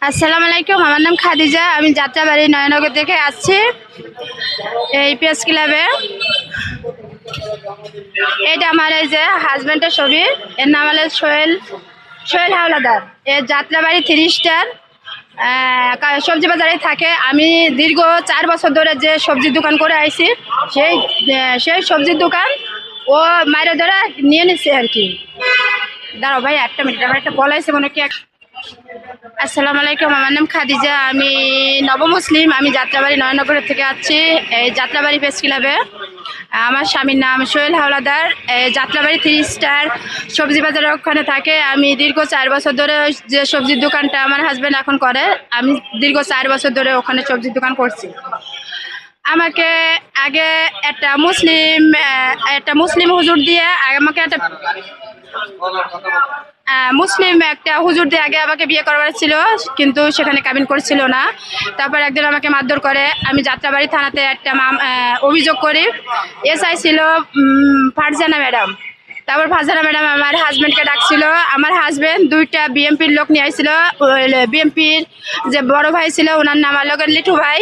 আসসালামু আলাইকুম, আমার নাম খাদিজা। আমি যাত্রাবাড়ি নয়নগর থেকে আসছি এই প্রেস ক্লাবে। এটা আমার এই যে হাজব্যান্ডের ছবি, এর নাম হলো সোহেল সোহেল হাওলাদার। এর যাত্রাবাড়ি 3 স্টার সবজি বাজারে থাকে। আমি দীর্ঘ 4 বছর ধরে যে সবজির দোকান করে আইছি, সেই সেই সবজির দোকান ও মায়ের ধরে নিয়ে নিচ্ছে আর কি। দাঁড়াও ভাই, একটা মিনিট, আমার একটা কল আছে মনে কি। আসসালামু আলাইকুম, আমার নাম খাদিজা। আমি নবমুসলিম। আমি যাত্রাবাড়ি নয়নগরের থেকে আসছি এই যাত্রাবাড়ি প্রেস ক্লাবে। আমার স্বামীর নাম সোহেল হাওলাদার। যাত্রাবাড়ি 3 স্টার সবজি বাজারের ওখানে থাকে। আমি দীর্ঘ 4 বছর ধরে যে সবজির দোকানটা আমার হাজব্যান্ড এখন করে, আমি দীর্ঘ 4 বছর ধরে ওখানে সবজির দোকান করছি। আমাকে আগে একটা মুসলিম হুজুর দিয়ে আমাকে একটা হুজুর দিয়ে আগে আমাকে বিয়ে করবার ছিল, কিন্তু সেখানে কাবিন করেছিল না। তারপর একদিন আমাকে মারধর করে। আমি যাত্রাবাড়ি থানাতে একটা অভিযোগ করি। এসআই ছিল ফারজানা ম্যাডাম। তারপর ফারজানা ম্যাডাম আমার হাজব্যান্ডকে ডাকছিল। আমার হাজব্যান্ড 2টা বিএমপির লোক নিয়ে আসছিল। বিএমপির যে বড় ভাই ছিল, ওনার নাম হলো লিটু ভাই।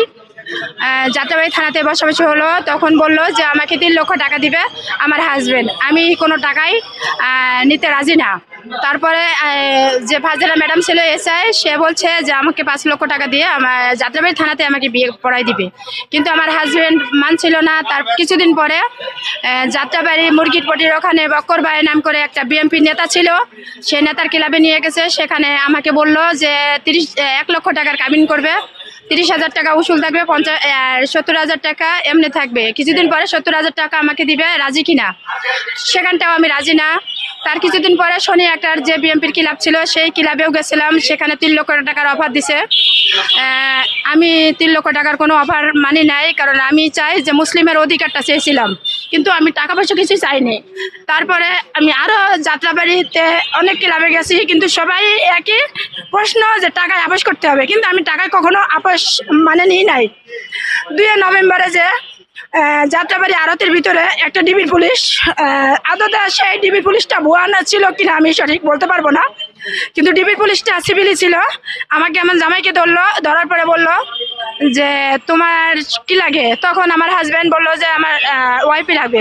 যাত্রাবাড়ি থানাতে বসাবসি হলো। তখন বলল যে আমাকে 3 লক্ষ টাকা দিবে আমার হাজব্যান্ড। আমি কোনো টাকাই নিতে রাজি না। তারপরে যে ফারজানা ম্যাডাম ছিল এসআই, সে বলছে যে আমাকে 5 লক্ষ টাকা দিয়ে আমার যাত্রাবাড়ি থানাতে আমাকে বিয়ে পড়াই দিবে, কিন্তু আমার হাজব্যান্ড মানছিল না। তার কিছুদিন পরে যাত্রাবাড়ি মুরগিরপটির ওখানে বক্কর ভাই নাম করে একটা বিএমপি নেতা ছিল, সেই নেতার ক্লাবে নিয়ে গেছে। সেখানে আমাকে বলল যে 1 লক্ষ টাকার কাবিন করবে, 30,000 টাকা উসুল থাকবে, 70,000 টাকা এমনি থাকবে। কিছুদিন পরে 70,000 টাকা আমাকে দিবে, রাজি কিনা? সেখানটাও আমি রাজি না। তার কিছুদিন পরে শনি একটার যে বিএমপির ক্লাব ছিল, সেই ক্লাবেও গেছিলাম। সেখানে 3 লক্ষ টাকার অফার দিছে। আমি 3 লক্ষ টাকার কোনো অফার মানি নাই, কারণ আমি চাই যে মুসলিমের অধিকারটা চেয়েছিলাম, কিন্তু আমি টাকা পয়সা কিছু চাইনি। তারপরে আমি আরও যাত্রাবাড়িতে অনেক ক্লাবে গেছি, কিন্তু সবাই একই প্রশ্ন যে টাকায় আপোষ করতে হবে, কিন্তু আমি টাকায় কখনো আপোষ মানে নিই নাই। 2 নভেম্বরে যে যাত্রাবাড়ি আড়তের ভিতরে একটা ডিবির পুলিশ, আদতে সেই ডিবির পুলিশটা ভুয়া না ছিল কিনা আমি সঠিক বলতে পারবো না, কিন্তু ডিবির পুলিশটা সিভিলই ছিল। আমাকে আমার জামাইকে ধরার পরে বলল যে তোমার কি লাগে? তখন আমার হাজব্যান্ড বলল যে আমার ওয়াইফই লাগবে,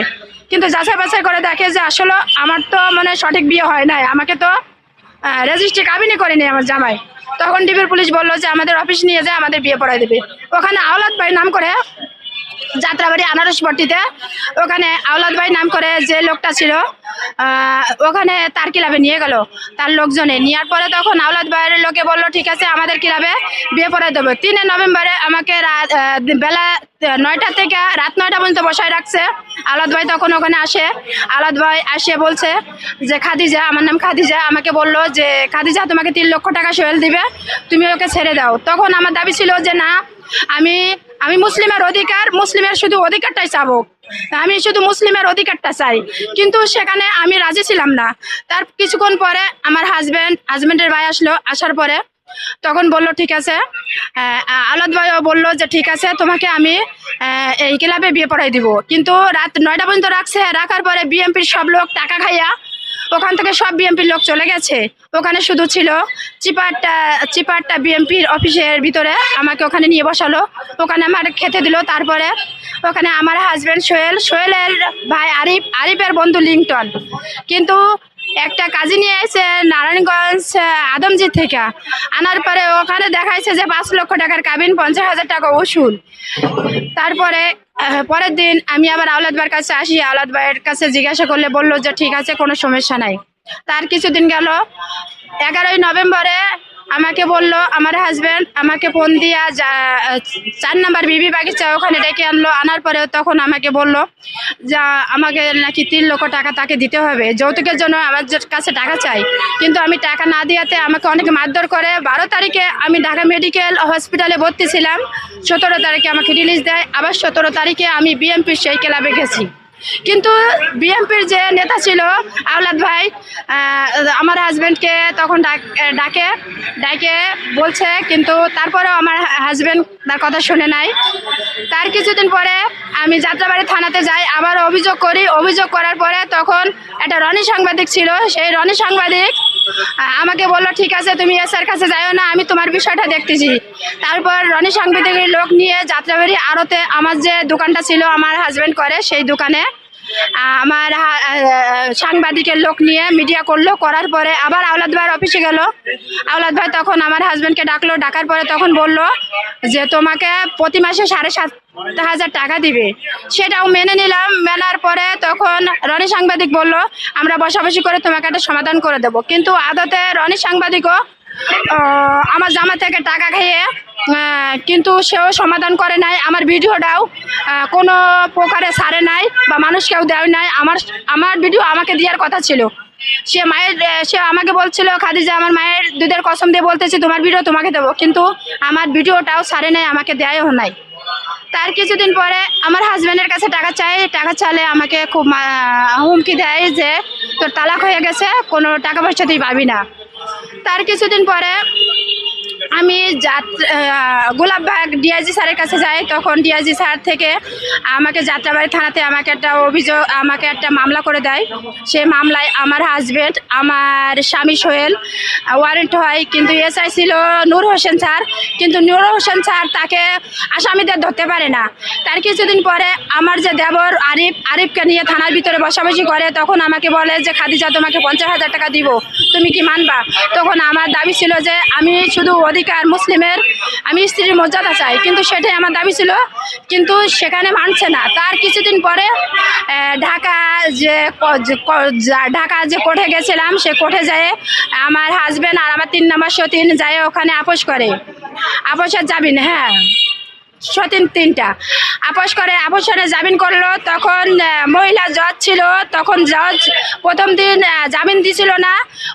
কিন্তু যাচাই বাছাই করে দেখে যে আসলে আমার তো মানে সঠিক বিয়ে হয় নাই, আমাকে তো রেজিস্ট্রি কাবিনই করেনি আমার জামাই। তখন ডিবির পুলিশ বলল যে আমাদের অফিস নিয়ে যায় আমাদের বিয়ে পড়াই দেবে। ওখানে আওলাদ ভাই নাম করে যাত্রাবাড়ি আনারসপট্টিতে, ওখানে আওলাদ ভাই নাম করে যে লোকটা ছিল, ওখানে তার ক্লাবে নিয়ে গেল তার লোকজনে। নেওয়ার পরে তখন আওলাদ ভাইয়ের লোকে বললো ঠিক আছে আমাদের ক্লাবে বিয়ে পড়াই দেবো। 3 নভেম্বরে আমাকে বেলা 9টা থেকে রাত 9টা পর্যন্ত বসায় রাখছে। আওলাদ ভাই তখন ওখানে আসে। আওলাদ ভাই আসে বলছে যে খাদিজা, আমার নাম খাদিজা, আমাকে বললো যে খাদিজা তোমাকে 3 লক্ষ টাকা সোহেল দিবে, তুমি ওকে ছেড়ে দাও। তখন আমার দাবি ছিল যে না, আমি আমি মুসলিমের অধিকার, মুসলিমের শুধু অধিকারটাই চাবো, আমি শুধু মুসলিমের অধিকারটা চাই, কিন্তু সেখানে আমি রাজি ছিলাম না। তার কিছুক্ষণ পরে আমার হাজব্যান্ডের ভাই আসলো। আসার পরে তখন বলল ঠিক আছে, আলাদ ভাইও বললো যে ঠিক আছে তোমাকে আমি এই ক্লাবে বিয়ে পড়াই দিব, কিন্তু রাত 9টা পর্যন্ত রাখছে। রাখার পরে বিএমপির সব লোক টাকা খাইয়া ওখান থেকে সব বিএমপির লোক চলে গেছে। ওখানে শুধু ছিল চিপারটা বিএমপির অফিসের ভিতরে। আমাকে ওখানে নিয়ে বসালো, ওখানে আমার খেতে দিল। তারপরে ওখানে আমার হাজব্যান্ড সোহেলের ভাই আরিফের বন্ধু লিংটন কিন্তু একটা কাজী নিয়ে এসে নারায়ণগঞ্জ আদমজি থেকে আনার পরে ওখানে দেখাইছে যে 5 লক্ষ টাকার কাবিন, 50,000 টাকা উসুল। তারপরে পরের দিন আমি আবার আওলাদ ভাইয়ের কাছে আসি। আওলাদ ভাইয়ের কাছে জিজ্ঞাসা করলে বললো যে ঠিক আছে, কোনো সমস্যা নাই। তার কিছুদিন গেল। 11 নভেম্বরে আমাকে বললো আমার হাজব্যান্ড, আমাকে ফোন দিয়া 4 নম্বর বিবি বাগিচা ওখানে ডেকে আনলো। আনার পরে তখন আমাকে বললো যা আমাকে নাকি 3 লক্ষ টাকা তাকে দিতে হবে, যৌতুকের জন্য আমার কাছে টাকা চাই। কিন্তু আমি টাকা না দিয়াতে আমাকে অনেকে মারধর করে। 12 তারিখে আমি ঢাকা মেডিকেল হসপিটালে ভর্তি ছিলাম। 17 তারিখে আমাকে রিলিজ দেয়। আবার 17 তারিখে আমি বিএমপির সেই ক্লাবে গেছি, কিন্তু বিএমপির যে নেতা ছিল আওলাদ ভাই আমার হাজব্যান্ডকে তখন ডাকে বলছে, কিন্তু তারপরেও আমার হাজব্যান্ড তার কথা শুনে নাই। তার কিছুদিন পরে আমি যাত্রাবাড়ি থানাতে যাই, আবার অভিযোগ করি। অভিযোগ করার পরে তখন একটা রনি সাংবাদিক ছিল, সেই রনি সাংবাদিক আমাকে বললো ঠিক আছে তুমি এসআর কাছে যাইও না, আমি তোমার বিষয়টা দেখতেছি। তারপর রনি সাংবাদিকের লোক নিয়ে যাত্রাবাড়ি আড়তে আমার যে দোকানটা ছিল আমার হাজবেন্ড করে সেই দোকানে আমার সাংবাদিকের লোক নিয়ে মিডিয়া করলো, করার পরে আবার আওলাদ ভাইয়ের অফিসে গেল। আওলাদ ভাই তখন আমার হাজবেন্ডকে ডাকলো, ডাকার পরে তখন বলল যে তোমাকে প্রতি মাসে 7,500 টাকা দিবে। সেটাও মেনে নিলাম। মেনার পরে তখন রনি সাংবাদিক বলল আমরা বসাবসি করে তোমাকে একটা সমাধান করে দেবো, কিন্তু আদতে রনি সাংবাদিকও আমার জামা থেকে টাকা খেয়ে কিন্তু সেও সমাধান করে নাই। আমার ভিডিওটাও কোনো প্রকারে ছাড়ে নাই বা মানুষকেও দেয় নাই। আমার ভিডিও আমাকে দেওয়ার কথা ছিল। সে আমাকে বলছিল খাদিজা আমার মায়ের দুধের কসম দিয়ে বলতেছি তোমার ভিডিও তোমাকে দেবো, কিন্তু আমার ভিডিওটাও ছাড়ে নাই, আমাকে দেয়ও নাই। তার কিছুদিন পরে আমার হাজব্যান্ডের কাছে টাকা চাই, টাকা চাইলে আমাকে খুব হুমকি দেয় যে তোর তালাক হয়ে গেছে, কোনো টাকা পয়সা তুই পাবি না। তার কিছুদিন পরে আমি গোলাপবাগ ডিআইজি স্যারের কাছে যাই। তখন ডিআইজি স্যার থেকে আমাকে যাত্রাবাড়ি থানাতে আমাকে একটা মামলা করে দেয়। সেই মামলায় আমার হাজব্যান্ড আমার স্বামী সোহেল ওয়ারেন্ট হয়, কিন্তু এসআই ছিল নূর হোসেন স্যার, কিন্তু নূর হোসেন স্যার তাকে আসামিদের ধরতে পারে না। তার কিছুদিন পরে আমার যে দেবর আরিফকে নিয়ে থানার ভিতরে বসাবসি করে, তখন আমাকে বলে যে খাদিজা তোমাকে 50,000 টাকা দিব, তুমি কি মানবা? তখন আমার দাবি ছিল যে আমি শুধু অধিকার মুসলিমের, আমি স্ত্রীর মর্যাদা চাই, কিন্তু সেটাই আমার দাবি ছিল, কিন্তু সেখানে মানছে না। তার কিছুদিন পরে ঢাকা যে কোর্টে গেছিলাম, সে কোর্টে যেয়ে আমার হাজব্যান্ড আর আমার 3 নম্বর সতীন যায় ওখানে আপোষ করে, আপোষের জামিন, হ্যাঁ সতীন 3টা আপোষ করে, আপোষের জামিন করলো। তখন মহিলা জজ ছিল, তখন জজ প্রথম দিন জামিন দিছিল না,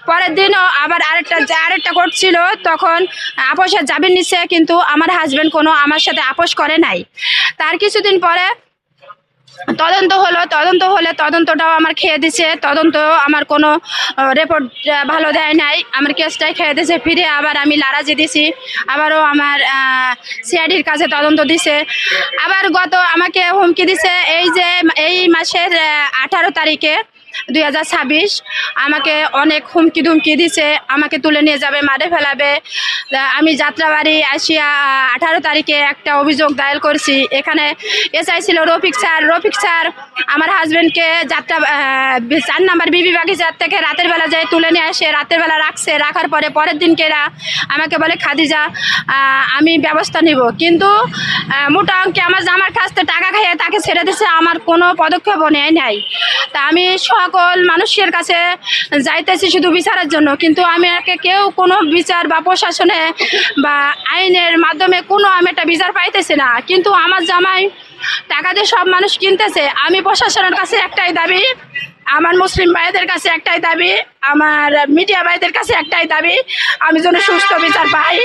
পরের দিনও আবার আরেকটা কোর্ট ছিল, তখন আপোষের জামিন নিচ্ছে, কিন্তু আমার হাজব্যান্ড কোনো আমার সাথে আপোষ করে নাই। তার কিছুদিন পরে তদন্ত হলে তদন্তটাও আমার খেয়ে দিছে। তদন্ত আমার কোনো রিপোর্ট ভালো দেয় নাই, আমার কেসটাই খেয়ে দিছে। ফিরে আবার আমি লারাজি দিছি, আবারও আমার সিআইডির কাছে তদন্ত দিছে। আবার আমাকে হুমকি দিছে এই মাসের 18 তারিখে 2026 আমাকে অনেক হুমকি ধুমকি দিছে, আমাকে তুলে নিয়ে যাবে, মারে ফেলাবে। আমি যাত্রাবাড়ি আসিয়া 18 তারিখে একটা অভিযোগ দায়ের করছি। এখানে এসআই ছিল রফিক স্যার আমার হাজব্যান্ডকে 4 নম্বর বিবি বাগিচার থেকে রাতের বেলা যায় তুলে নিয়ে আসে, রাতের বেলা রাখছে। রাখার পরে পরের দিনকে আমাকে বলে খাদিজা আমি ব্যবস্থা নিব, কিন্তু মোটা অঙ্কে আমার কাছ থেকে টাকা খাইয়ে তাকে ছেড়ে দিছে, আমার কোনো পদক্ষেপও নেয় নাই। তা আমি সকল মানুষের কাছে যাইতেছি শুধু বিচারের জন্য, কিন্তু কেউ কোনো বিচার বা প্রশাসনে বা আইনের মাধ্যমে আমি একটা বিচার পাইতেছি না। কিন্তু আমার জামাই টাকা দিয়ে সব মানুষ কিনতেছে। আমি প্রশাসনের কাছে একটাই দাবি, আমার মুসলিম ভাইদের কাছে একটাই দাবি, আমার মিডিয়া ভাইদের কাছে একটাই দাবি, আমি যেন সুস্থ বিচার পাই।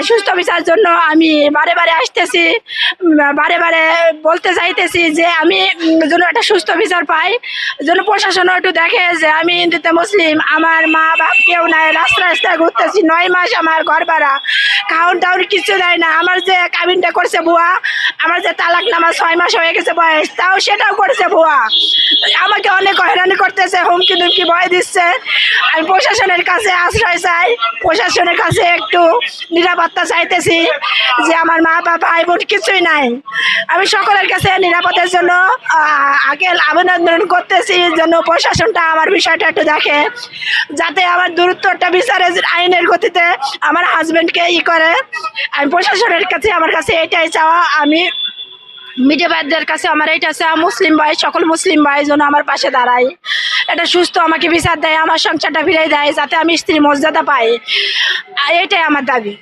সুস্থ বিচার জন্য আমি বারে আসতেছি, বারে বলতে চাইতেছি যে আমি যেন একটা সুস্থ বিচার পাই, যেন প্রশাসনও একটু দেখে যে আমি হিন্দুতে মুসলিম, আমার মা বাপ কেউ নাই, রাস্তায় ঘুরতেছি। 9 মাস আমার ঘর ভাড়া, খাওয়ান টাউন কিছু দেয় না। আমার যে কাবিনটা করছে বুয়া, আমার যে তালাক নামা 6 মাস হয়ে গেছে বয়স, সেটাও করছে বুয়া। আমাকে অনেক হয়রানি করতেছে, হুমকি দুমকি ভয় দিচ্ছে। আমি প্রশাসনের কাছে আশ্রয় চাই, প্রশাসনের কাছে একটু নিরাপত্তা চাইতেছি যে আমার মা বাবা ভাই বোন কিছুই নাই। আমি সকলের কাছে নিরাপত্তার জন্য আবেদন করতেছি, যেন প্রশাসনটা আমার বিষয়টা একটু দেখে, যাতে আমার দূরত্বটা বিচারের আইনের গতিতে আমার হাজব্যান্ডকে করে। আমি প্রশাসনের কাছে আমার কাছে এটাই চাওয়া, আমি মিডিয়া ভাইদের কাছে আমার এইটা চাওয়া, মুসলিম ভাই সকল মুসলিম ভাই যেন আমার পাশে দাঁড়ায়, এটা সুস্থ আমাকে বিচার দেয়, আমার সংসারটা ফিরিয়ে দেয়, যাতে আমি স্ত্রী মর্যাদা পাই, এটাই আমার দাবি।